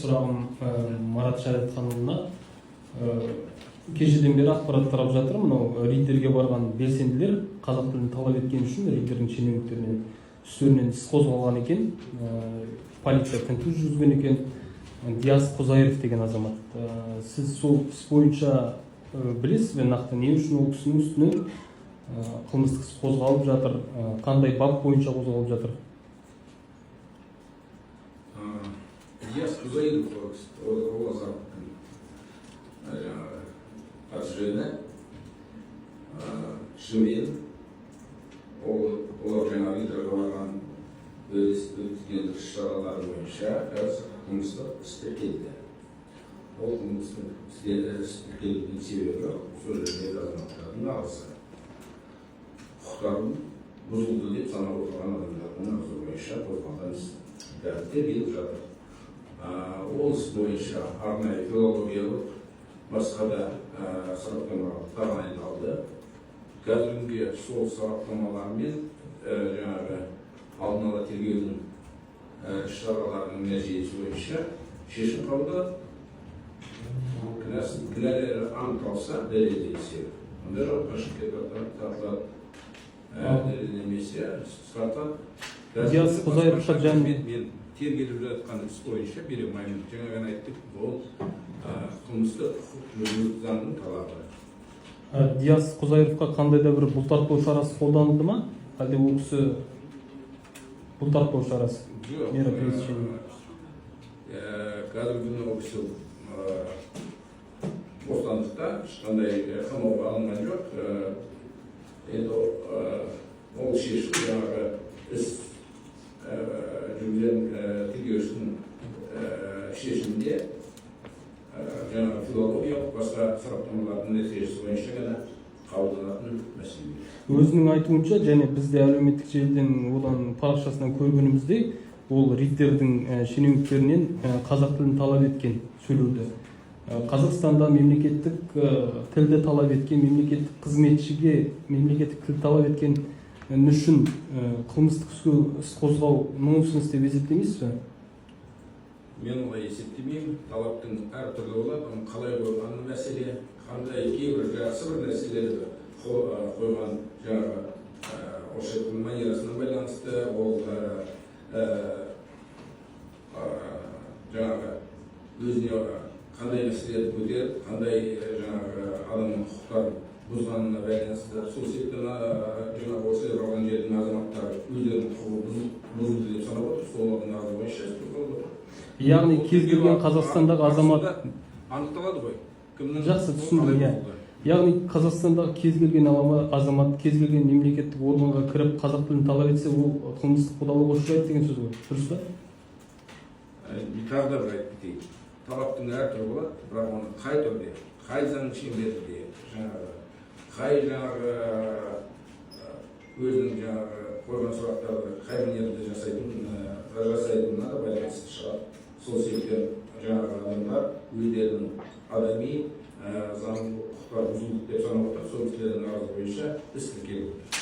Сұрағым Марат Шариатханұлына. Кешеден бері ақпарат тарап жатыр. Мынау рейдерге барған белсенділер қазақ тілін талап еткен үшін рейдердің шенеуніктерінен үстерінен іс қозғалған екен. Полиция тінту жүргізген екен. Диас Қозайыров деген азамат. Сіз сол іс бойынша білесіз бе нақты не үшін ол кісінің үстінен қылмыстық іс қозғалып жатыр, қандай бап бойынша қозғалып жатыр? Диас Қозайыров ол азаматтың аты жөні Шымен. Олар жаңағы рейдерге барған өткізген іс-шаралары бойынша қылмыстық іс тіркелді. Ол қылмыстық іс тіркелудің себебі сол жердегі азаматтардың нағызы құқықтарын бұзылды деп санап отырған адамдардың нағызы бойынша қозғалған іс тіркеліп жатыр. Ол іс бойынша арнайы филологиялық басқа да сараптамалар тағайындалды. Қазіргі сол сараптамалармен жаңағы алдын ала тергеудің іс-шараларының нәтижесі бойынша шешім қабылдады. Кінәлері анықталса дәлелденсе, онда жауапкершілікке тартылады. Дәлелденбесе қысқартады. Диас Қозайыровқа мен тергеліп жатқан іс бойынша бере алмаймын. Жаңа ғана айттық, ол қылмыстық құқық заңның талабы. Диас Қозайыровқа қандай да бір бұлтартпау шарасы қолданылды ма? Әлде ол кісі бұлтартпау шарасы? Жоқ. Қазіргі күні ол кісі бостандықта ешқандай қамауға алынған жоқ. Енді ол шешім жаңағы іс жүргізген тергеушінің шешімінде жаңағы филологиялық басқа сараптамалардың нәтижесі бойынша ғана қабылданатын мәселе. Өзінің айтуынша, және бізде әлеуметтік желіден одан парақшасынан көргеніміздей, ол рейдердің шенеуніктерінен қазақ тілін талап еткен сөйлеуді. Қазақстанда мемлекеттік тілді талап еткен, мемлекеттік қызметшіге мемлекеттік тіл талап еткен үшін қылмыстық іс қозғау нонсенс деп есептемейсіз бе? Мен олай есептемеймін. Талаптың әртүрлі болады. Оның қалай қойғаны мәселе, қандай кейбір жақсы бір нәрселерді қойған жаңағы орысшылықтың манерасына байланысты, ол жаңағы өзіне қандай мәселелерді көтеріп, қандай жаңағы адамның құқықтарын бұзғанына байланысты. Сол себептен жаңағы осы алған жердің азаматтары өздерінің құқығы бұзылды деп санап отыр. Солардың арызы бойынша іс қозғалып отыр. Яғни кез келген Қазақстандағы азамат анықталады ғой. Жақсы түсіндім. Яғни Қазақстандағы кез келген азамат, кез келген мемлекеттік органға кіріп қазақ тілін талап етсе, ол қылмыстық қудалауға ұшырайды деген сөз ғой. Дұрыс па? Тағы да бір айтып кетейін. Талаптың әртүрлі болады, бірақ оны қай түрде, қай заң шеңберінде, қай жаңағы өзінің жаңағы қойған сұрақтарды қай мінезде жасайтынына да байланысты шығады. Сол себептен жаңағы адамдар өздерінің адами заң құқықтары бұзылды деп санап отыр. Сол кісілердің арызы бойынша іс тіркеліп отыр.